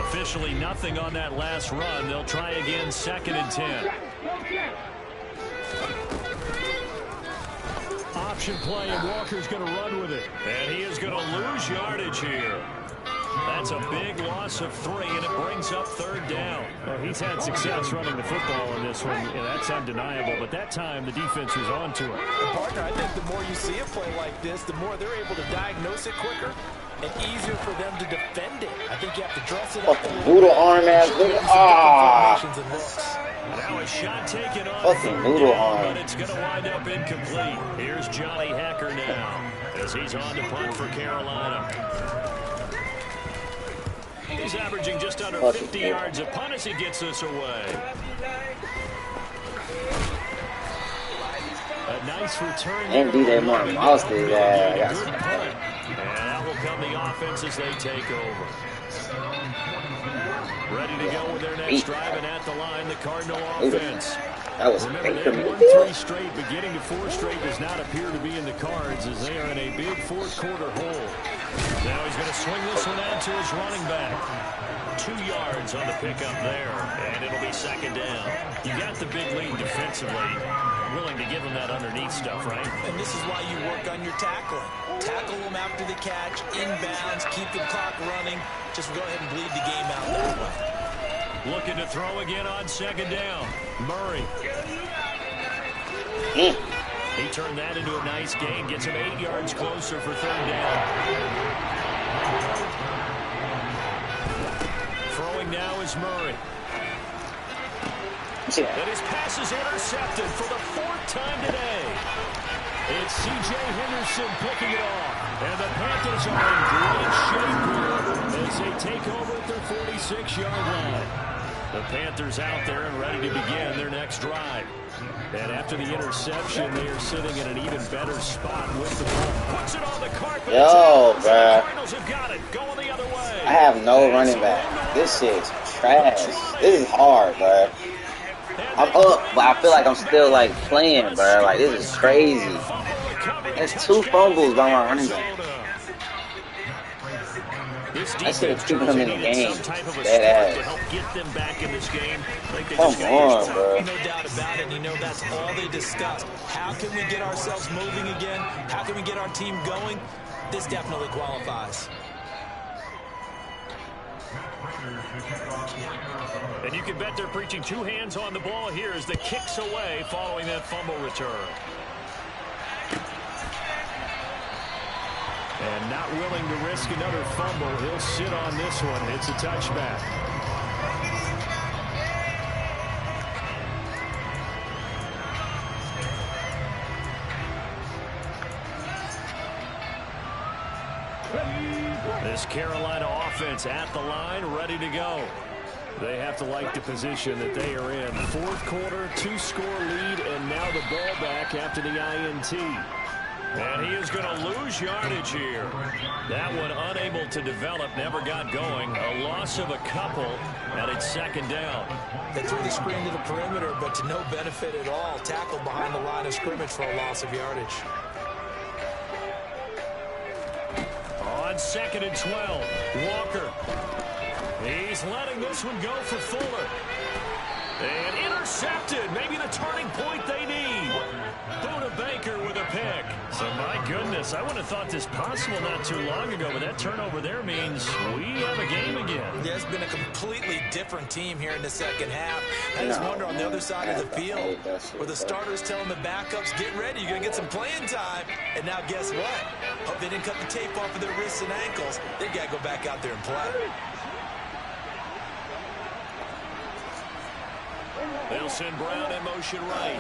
Speaker 1: Officially nothing on that last run. They'll try again, 2nd and 10. Option play, and Walker's going to run with it. And he is going to lose yardage here. That's a big loss of 3, and it brings up 3rd down.
Speaker 2: Well, he's had success running the football in this one, and that's undeniable. But that time, the defense was on to it.
Speaker 4: Partner, I think the more you see a play like this, the more they're able to diagnose it quicker and easier for them to defend it. I think you have to dress it up.
Speaker 3: Fucking noodle arm ass nigga. Ah.
Speaker 1: Now a shot taken off.
Speaker 3: Fucking noodle arm.
Speaker 1: But it's going to wind up incomplete. Here's Johnny Hecker now as he's on to punt for Carolina. He's averaging just under 50 yards a punt as he gets this away. A nice return.
Speaker 3: And DJ Martin lost his ass.
Speaker 1: And that will come the offense as they take over. Ready to go with their next drive, and at the line, the Cardinal offense.
Speaker 3: That was
Speaker 1: Remember,
Speaker 3: Baker
Speaker 1: they won
Speaker 3: Mayfield.
Speaker 1: 3 straight, but getting to 4 straight does not appear to be in the cards as they are in a big 4th quarter hole. Now he's going to swing this one out to his running back. 2 yards on the pickup there, and it'll be 2nd down. You got the big lead defensively, willing to give them that underneath stuff, right?
Speaker 4: And this is why you work on your tackling. Tackle them after the catch, inbounds, keep the clock running. Just go ahead and bleed the game out that way.
Speaker 1: Looking to throw again on 2nd down. Murray. He turned that into a nice gain. Gets him 8 yards closer for 3rd down. Throwing now is Murray. And his pass is intercepted for the 4th time today. It's C.J. Henderson picking it off. And the Panthers are in great shape here as they take over at their 46-yard line. The Panthers out there and ready to begin their next drive. And after the interception, they are sitting in an even better spot with the ball. Puts it on the carpet.
Speaker 3: Yo, bruh.
Speaker 1: The Cardinals have got it. Going the other way.
Speaker 3: I have no running back. This shit's trash. This is hard, bruh. I'm up, but I feel like I'm still, like, playing, bruh. Like, this is crazy. There's 2 fumbles by my running back. I should have kept him in the game. Dead ass. Come on, bro.
Speaker 4: No doubt about it. And you know that's all they discussed. How can we get ourselves moving again? How can we get our team going? This definitely qualifies.
Speaker 1: And you can bet they're preaching 2 hands on the ball here as the kicks away following that fumble return. And not willing to risk another fumble, he'll sit on this one. It's a touchback. This Carolina offense at the line, ready to go. They have to like the position that they are in. Fourth quarter, 2-score lead, and now the ball back after the INT. And he is going to lose yardage here. That one unable to develop, never got going. A loss of a couple, and it's second down.
Speaker 4: They threw the screen to the perimeter, but to no benefit at all. Tackled behind the line of scrimmage for a loss of yardage.
Speaker 1: On 2nd and 12, Walker. He's letting this one go for Fuller. And intercepted. Maybe the turning point they need. Buda Baker with a pick. So, my goodness, I wouldn't have thought this possible not too long ago, but that turnover there means we have a game again.
Speaker 4: Yeah, it's been a completely different team here in the second half. I just wonder on the other side of the field, where the starters telling the backups, get ready, you're going to get some playing time. And now guess what? Hope they didn't cut the tape off of their wrists and ankles. They got to go back out there and play.
Speaker 1: They'll send Brown in motion right.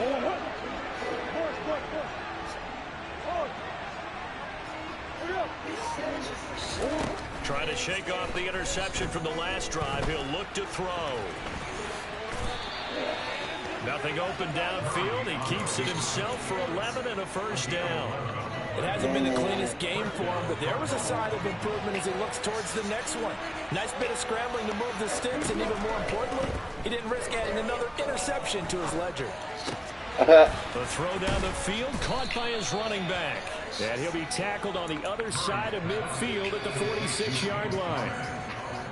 Speaker 1: Trying to shake off the interception from the last drive. He'll look to throw. Nothing open downfield. He keeps it himself for 11 and a first down.
Speaker 4: It hasn't been the cleanest game for him, but there was a sign of improvement as he looks towards the next one. Nice bit of scrambling to move the sticks, and even more importantly, he didn't risk adding another interception to his ledger.
Speaker 1: The throw down the field caught by his running back. And he'll be tackled on the other side of midfield at the 46-yard line.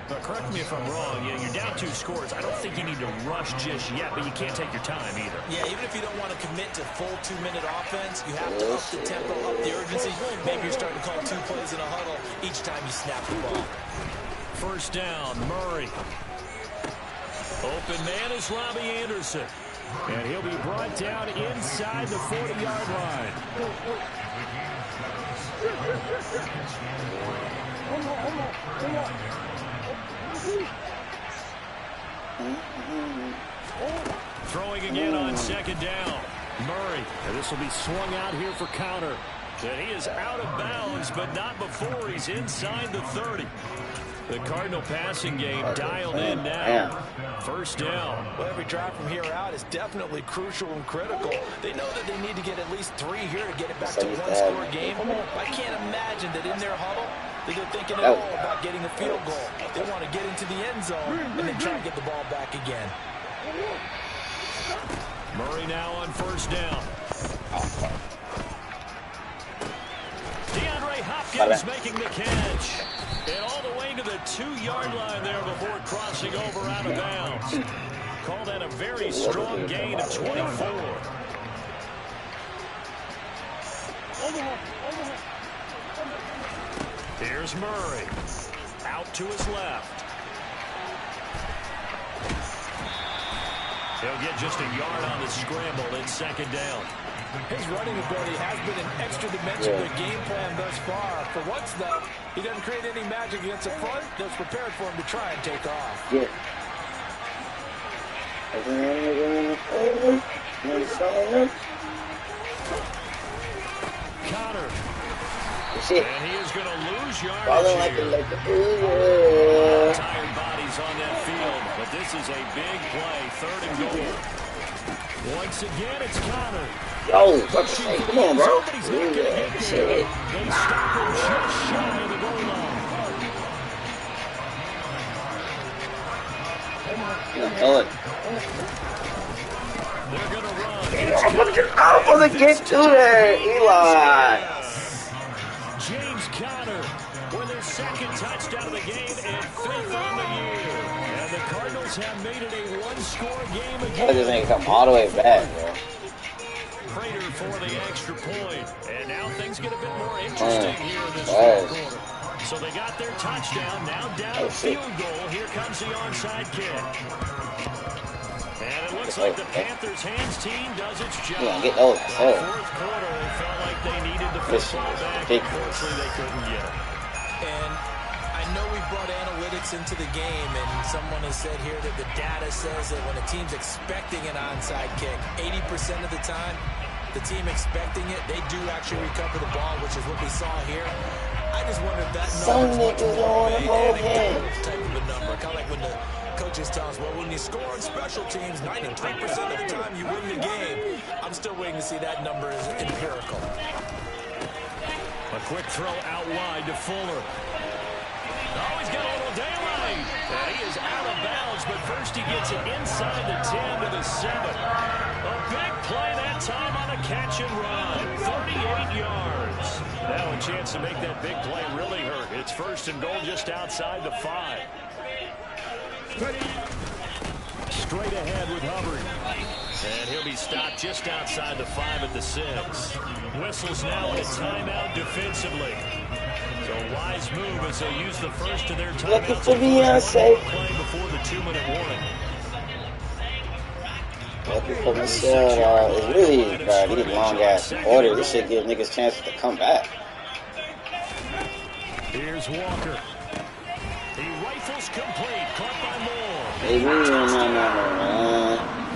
Speaker 1: But correct me if I'm wrong. Yeah, you're down 2 scores. I don't think you need to rush just yet, but you can't take your time either.
Speaker 4: Yeah, even if you don't want to commit to full 2-minute offense, you have to up the tempo, up the urgency. Maybe you're starting to call 2 plays in a huddle each time you snap the ball.
Speaker 1: First down, Murray. Open man is Robbie Anderson. And he'll be brought down inside the 40-yard line. Throwing again on second down. Murray. And this will be swung out here for counter. And he is out of bounds, but not before he's inside the 30. The Cardinal passing game dialed in now. First down.
Speaker 4: Well, every drive from here out is definitely crucial and critical. They know that they need to get at least 3 here to get it back to 1-score game. I can't imagine that in their huddle that they're thinking at all about getting a field goal. They want to get into the end zone and then try to get the ball back again.
Speaker 1: Murray now on first down. DeAndre Hopkins making the catch. And all the way to the 2-yard line there before crossing over out of bounds. Call that a very strong gain of 24. Here's Murray. Out to his left. He'll get just a yard on the scramble in second down.
Speaker 4: His running ability has been an extra dimension to the game plan thus far. For once, though, he doesn't create any magic against the front that's prepared for him to try and take off.
Speaker 3: Yeah.
Speaker 1: Connor.
Speaker 3: Shit.
Speaker 1: And he is going to lose yardage
Speaker 3: Like
Speaker 1: tired bodies on that field, but this is a big play, 3rd and goal. Once again, it's Connor.
Speaker 3: Yo, what the heck? Come on, bro.
Speaker 1: They
Speaker 3: Shit.
Speaker 1: stop him just shy of the goal line.
Speaker 3: Throw it.
Speaker 1: They're going to run.
Speaker 3: I'm gonna get to there, Eli.
Speaker 1: James Conner with their 2nd touchdown of the game and 5th on the year. And the Cardinals have made it a 1-score game again.
Speaker 3: I just ain't come all the way back, bro.
Speaker 1: Prater for the extra point. And now things get a bit more interesting here in this 4th quarter. So they got their touchdown. Now down a field goal. Here comes the onside kick. And it looks like the Panthers' hands team does its job.
Speaker 3: Get those.
Speaker 1: That 4th quarter, it felt like they needed the football back. Unfortunately, they couldn't get it.
Speaker 4: And I know we brought analytics into the game, and someone has said here that the data says that when a team's expecting an onside kick, 80% of the time, the team expecting it, they do actually recover the ball, which is what we saw here. I just wonder if that
Speaker 3: Some niggas don't want to hold hands.
Speaker 4: Type of a number. Kind of like when the coaches tell us, well, when you score on special teams, 93% of the time you win the game. I'm still waiting to see that number as empirical.
Speaker 1: A quick throw out wide to Fuller. Oh, he's got a little daylight. And he is out of bounds, but first he gets it inside the 10 to the 7. A big play that time on a catch and run. 38 yards. Now a chance to make that big play really hurt. It's first and goal just outside the 5. Straight ahead with Hubbard. And he'll be stopped just outside the 5 at the 6. Whistles now in a timeout defensively. So a wise move as they use the first of their timeouts.
Speaker 3: Looking for Beyonce.
Speaker 1: Play before the 2-minute warning.
Speaker 3: Looking for Michelle. It's really, bro, these long-ass orders. This should give niggas chances to come back.
Speaker 1: Here's Walker. He rifles complete. Caught by Moore.
Speaker 3: Hey, no.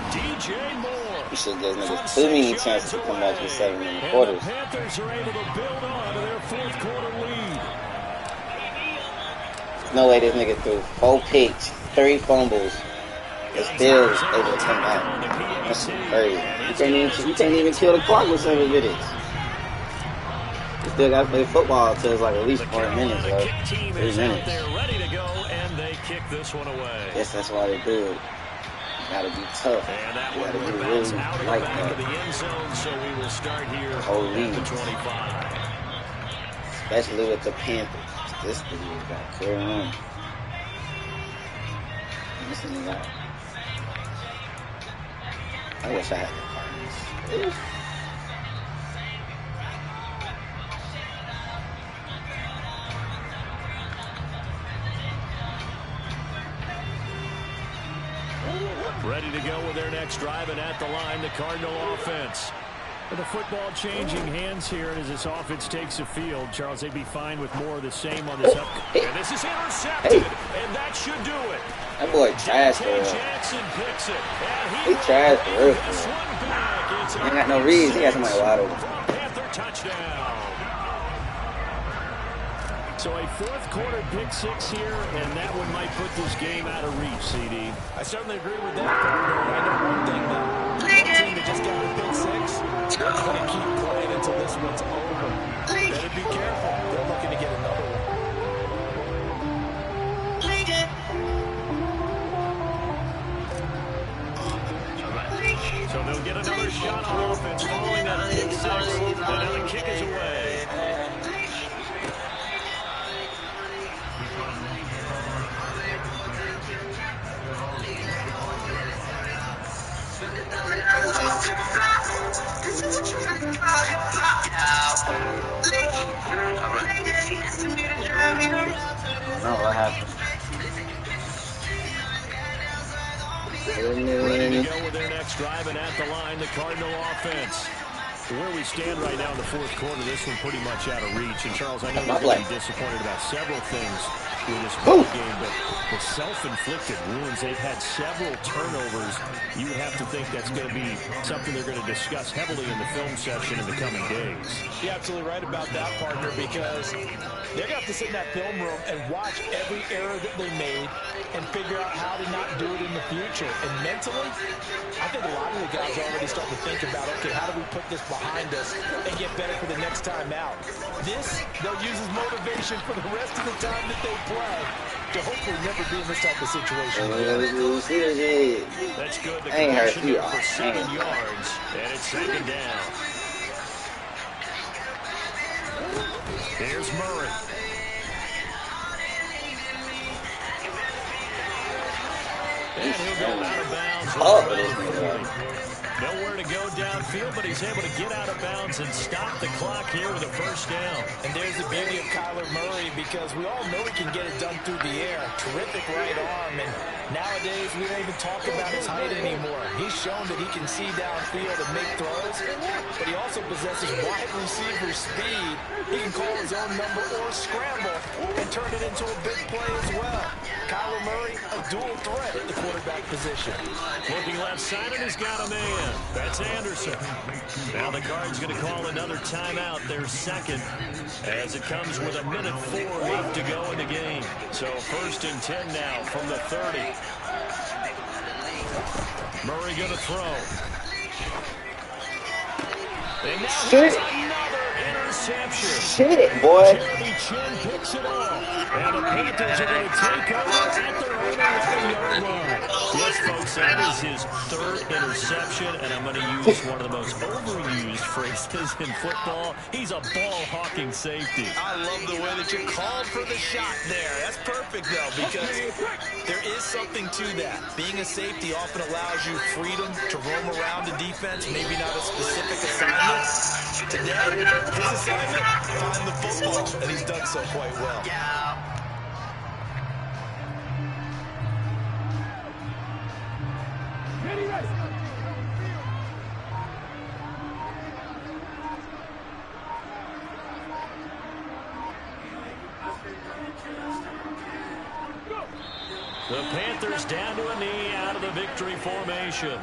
Speaker 1: DJ Moore.
Speaker 3: You should give niggas too many chances to come back in 7 minute quarters.
Speaker 1: The Panthers are able to build on to their fourth quarter lead.
Speaker 3: No way this nigga threw 4 picks, 3 fumbles, and still able to come back. That's crazy. You can't even kill the clock with 7 minutes. You still got to play football until it's like at least 4 minutes, bro. 3 minutes.
Speaker 1: They're ready to go, and they kick this one away.
Speaker 3: Guess that's why they do it. You gotta be tough.
Speaker 1: And that
Speaker 3: You
Speaker 1: one
Speaker 3: gotta
Speaker 1: will
Speaker 3: be
Speaker 1: bounce
Speaker 3: really
Speaker 1: out of the
Speaker 3: like
Speaker 1: back of the
Speaker 3: that.
Speaker 1: end zone, so we will start here at the 25.
Speaker 3: Especially with the Panthers. This nigga got clear run. This nigga got. I wish I had the Cardinals.
Speaker 1: Ready to go with their next drive, and at the line, the Cardinal offense. With the football changing hands here as this offense takes the field, Charles, they'd be fine with more of the same on this up. And this is intercepted, and that should do it.
Speaker 3: That boy trash for real.
Speaker 1: Jackson picks it.
Speaker 3: He trash for real. He ain't got no reads. He got somebody wide open.
Speaker 1: Panther touchdown. So a fourth quarter pick 6 here, and that one might put this game out of reach, CD.
Speaker 4: I certainly agree with that. I know one thing, though. One team that just got a pick 6, they're going to keep playing until this one's over. Better be careful. They're looking to get another one.
Speaker 1: So they'll get another shot on offense following that pick 6. And now the kick is away.
Speaker 3: No, what happened?
Speaker 1: Ready to go with their next drive, and at the line, the Cardinal offense. Where we stand right now in the fourth quarter, this one pretty much out of reach. And Charles, I know you're going to be disappointed about several things in this ball game, but the self-inflicted wounds, they've had several turnovers. You would have to think that's going to be something they're going to discuss heavily in the film session in the coming days.
Speaker 4: You're absolutely right about that, partner, because they're going to have to sit in that film room and watch every error that they made and figure out how to not do it in the future. And mentally, I think a lot of the guys are already starting to think about, okay, how do we put this behind us and get better for the next time out? This, they'll use as motivation for the rest of the time that they play to hopefully never be in this type of situation.
Speaker 1: That's good. The
Speaker 3: ain't hurt you.
Speaker 1: for 7 yards, and it's second down. Here's Murray. And he'll go out of bounds. Nowhere to go downfield, but he's able to get out of bounds and stop the clock here with a first down.
Speaker 4: And there's the beauty of Kyler Murray, because we all know he can get it done through the air. Terrific right arm, and nowadays we don't even talk about his height anymore. He's shown that he can see downfield and make throws, but he also possesses wide receiver speed. He can call his own number or scramble and turn it into a big play as well. Kyler Murray, a dual threat at the quarterback position.
Speaker 1: Looking left-sided, he's got a man. That's Anderson. Now the Cards going to call another timeout, their second, as it comes with 1:04 left to go in the game. So 1st and 10 now from the 30. Murray going to throw. And now here's another interception.
Speaker 3: Shit, boy.
Speaker 1: Jeremy Chin picks it off. And the Panthers are going to take over at their own 11-yard line. Yes, folks, that is his 3rd interception, and I'm going to use one of the most overused phrases in football. He's a ball-hawking safety.
Speaker 4: I love the way that you called for the shot there. That's perfect, though, because there is something to that. Being a safety often allows you freedom to roam around the defense, maybe not a specific assignment. Today, his assignment, find the football, and he's done so quite well.
Speaker 1: The Panthers down to a knee out of the victory formation.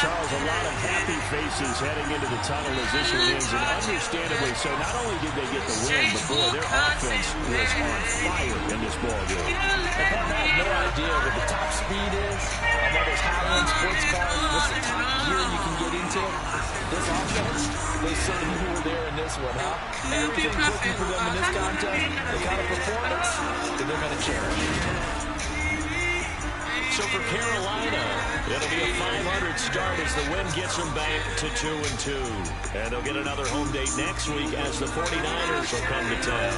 Speaker 1: Charles, a lot of happy faces heading into the tunnel as this one ends, and understandably so. Not only did they get the win, but boy, their offense was on fire in this ball game.
Speaker 4: And I have no idea what the top speed is on one of those high-end sports cars. What's the top gear you can get into? This offense, they certainly were there in this one, huh? Everything clicking for them in this contest, the kind of performance that they're going to cherish.
Speaker 1: So for Carolina, it'll be a 500 start as the win gets them back to 2-2. And they'll get another home date next week as the 49ers will come to town.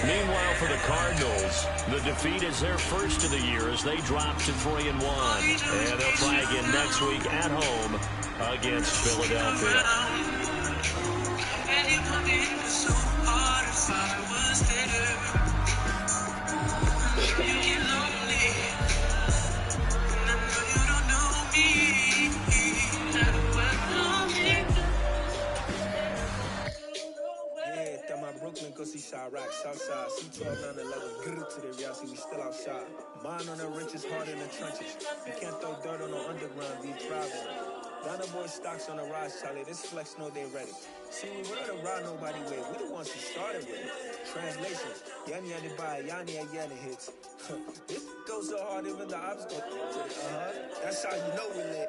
Speaker 1: Meanwhile, for the Cardinals, the defeat is their first of the year as they drop to 3-1. And they'll try again next week at home against Philadelphia.
Speaker 5: Brooklyn, go see Chirac, Southside, C12, 911, grrr to the reality, we still outside. Mine on the richest, heart in the trenches. You can't throw dirt on the underground, be private. Donna boy stocks on the rise, Charlie, this flex know they ready. See, we were the ride nobody with, we the ones who started with it. Translation, yani yani by, yani yani hits. This goes so hard, even the ops go, that's how you know we lit.